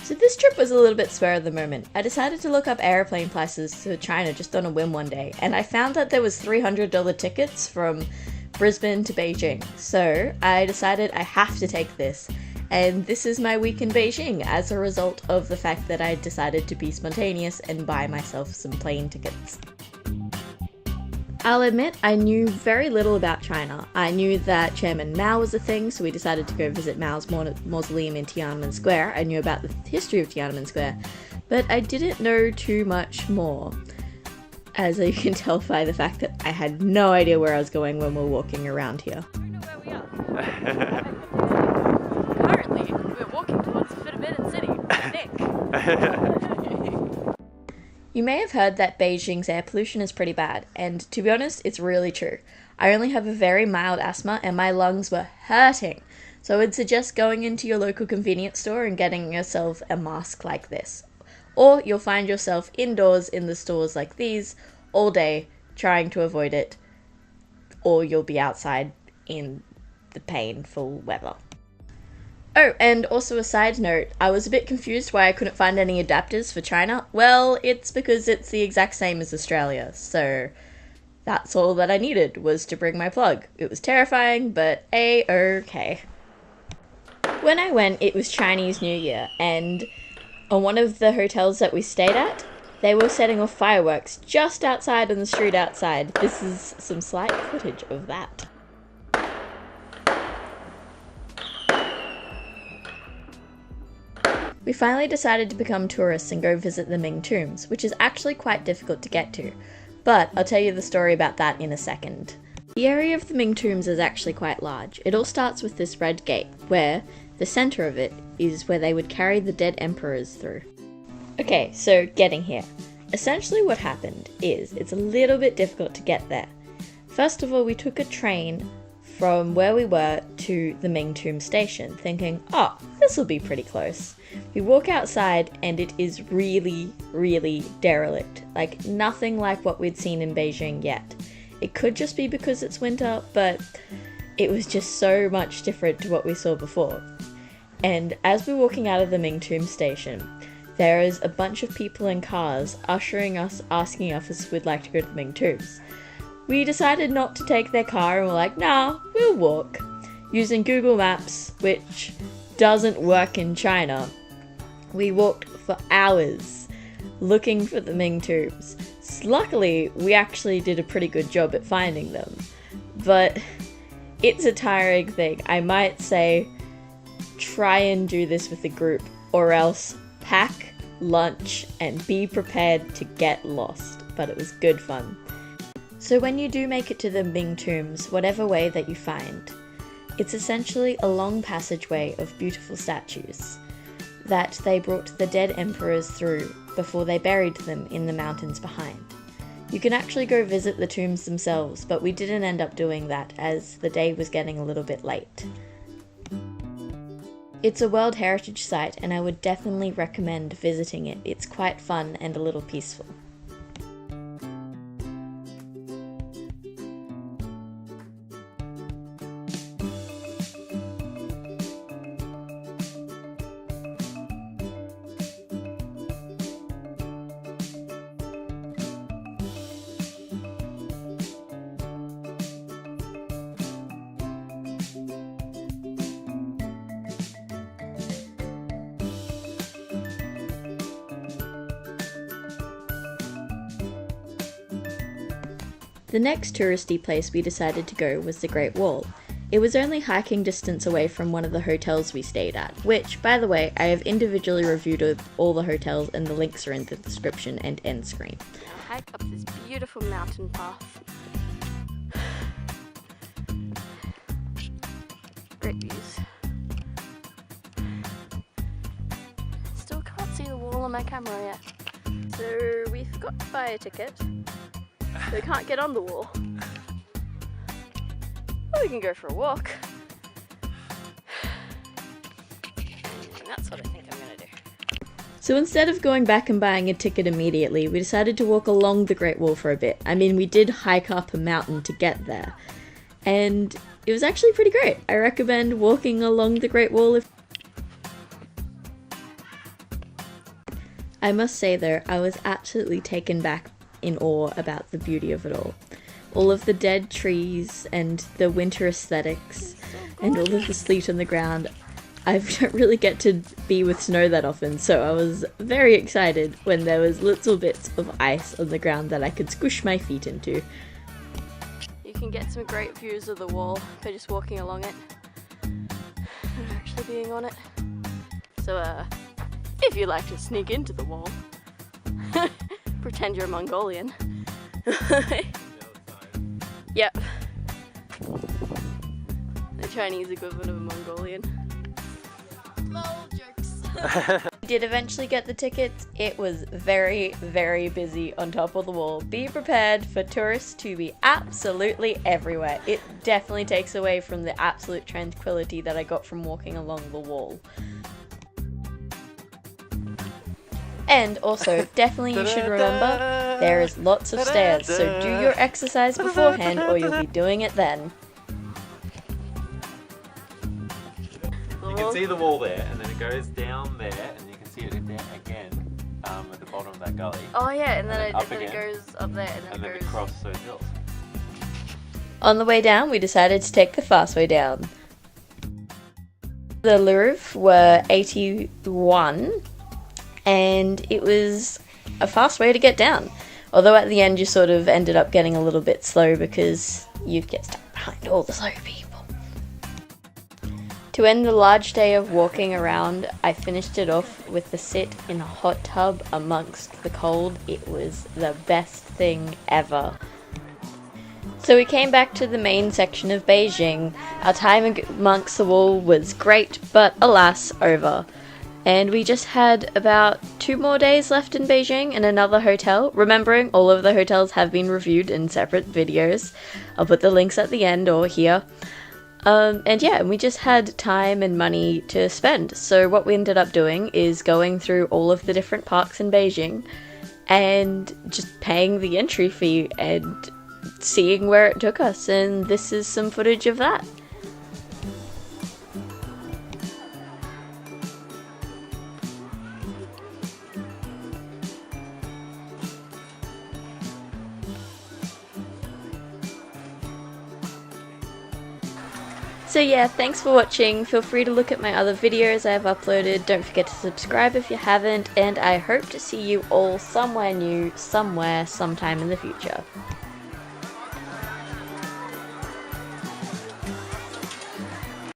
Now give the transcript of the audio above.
So this trip was a little bit spur of the moment. I decided to look up airplane prices to China just on a whim one day, and I found that there was $300 tickets from Brisbane to Beijing. So I decided I have to take this, and this is my week in Beijing as a result of the fact that I decided to be spontaneous and buy myself some plane tickets. I'll admit, I knew very little about China. I knew that Chairman Mao was a thing, so we decided to go visit Mao's mausoleum in Tiananmen Square. I knew about the history of Tiananmen Square, but I didn't know too much more, as you can tell by the fact that I had no idea where I was going when we're walking around here. We know where we are. Currently, we're walking towards Forbidden City. Nick. You may have heard that Beijing's air pollution is pretty bad, and to be honest, it's really true. I only have a very mild asthma and my lungs were hurting, so I would suggest going into your local convenience store and getting yourself a mask like this. Or you'll find yourself indoors in the stores like these all day trying to avoid it, or you'll be outside in the painful weather. Oh, and also a side note, I was a bit confused why I couldn't find any adapters for China. Well, it's because it's the exact same as Australia, so that's all that I needed was to bring my plug. It was terrifying, but a-okay. When I went, it was Chinese New Year, and on one of the hotels that we stayed at, they were setting off fireworks just outside on the street outside. This is some slight footage of that. We finally decided to become tourists and go visit the Ming tombs, which is actually quite difficult to get to, but I'll tell you the story about that in a second. The area of the Ming tombs is actually quite large. It all starts with this red gate, where the center of it is where they would carry the dead emperors through. Okay, so getting here. Essentially what happened is, it's a little bit difficult to get there. First of all, we took a train from where we were to the Ming Tomb station, thinking, oh, this will be pretty close. We walk outside and it is really, really derelict. Like, nothing like what we'd seen in Beijing yet. It could just be because it's winter, but it was just so much different to what we saw before. And as we're walking out of the Ming Tomb station, there is a bunch of people in cars ushering us, asking us if we'd like to go to the Ming Tombs. We decided not to take their car and we're like, nah, we'll walk. Using Google Maps, which doesn't work in China, we walked for hours looking for the Ming tombs. Luckily, we actually did a pretty good job at finding them, but it's a tiring thing. I might say try and do this with a group, or else pack lunch and be prepared to get lost, but it was good fun. So when you do make it to the Ming tombs, whatever way that you find, it's essentially a long passageway of beautiful statues that they brought the dead emperors through before they buried them in the mountains behind. You can actually go visit the tombs themselves, but we didn't end up doing that as the day was getting a little bit late. It's a World Heritage Site and I would definitely recommend visiting it. It's quite fun and a little peaceful. The next touristy place we decided to go was the Great Wall. It was only hiking distance away from one of the hotels we stayed at, which, by the way, I have individually reviewed all the hotels and the links are in the description and end screen. Now hike up this beautiful mountain path. Great views. Still can't see the wall on my camera yet. So we forgot to buy a ticket. So we can't get on the wall. Well, we can go for a walk. And that's what I think I'm gonna do. So instead of going back and buying a ticket immediately, we decided to walk along the Great Wall for a bit. I mean, we did hike up a mountain to get there. And it was actually pretty great. I recommend walking along the Great Wall if I must say though, I was absolutely taken back in awe about the beauty of it all. All of the dead trees and the winter aesthetics and all of the sleet on the ground. I don't really get to be with snow that often, so I was very excited when there was little bits of ice on the ground that I could squish my feet into. You can get some great views of the wall by just walking along it and actually being on it. So if you like to sneak into the wall, pretend you're Mongolian. Yep. The Chinese equivalent of a Mongolian. Lol, jokes. We did eventually get the tickets. It was very, very busy on top of the wall. Be prepared for tourists to be absolutely everywhere. It definitely takes away from the absolute tranquility that I got from walking along the wall. And also, definitely you should remember, there is lots of stairs, so do your exercise beforehand or you'll be doing it then. You can see the wall there, and then it goes down there, and you can see it again at the bottom of that gully. Oh yeah, and then again, it goes up there, and then it goes across those hills. On the way down, we decided to take the fast way down. The Louvre were 81, and it was a fast way to get down. Although at the end you sort of ended up getting a little bit slow because you'd get stuck behind all the slow people. To end the large day of walking around, I finished it off with the sit in a hot tub amongst the cold. It was the best thing ever. So we came back to the main section of Beijing. Our time amongst the wall was great, but alas, over. And we just had about 2 more days left in Beijing in another hotel. Remembering, all of the hotels have been reviewed in separate videos. I'll put the links at the end or here. And yeah, we just had time and money to spend. So what we ended up doing is going through all of the different parks in Beijing and just paying the entry fee and seeing where it took us. And this is some footage of that. So yeah, thanks for watching. Feel free to look at my other videos I have uploaded. Don't forget to subscribe if you haven't, and I hope to see you all somewhere new, somewhere, sometime in the future.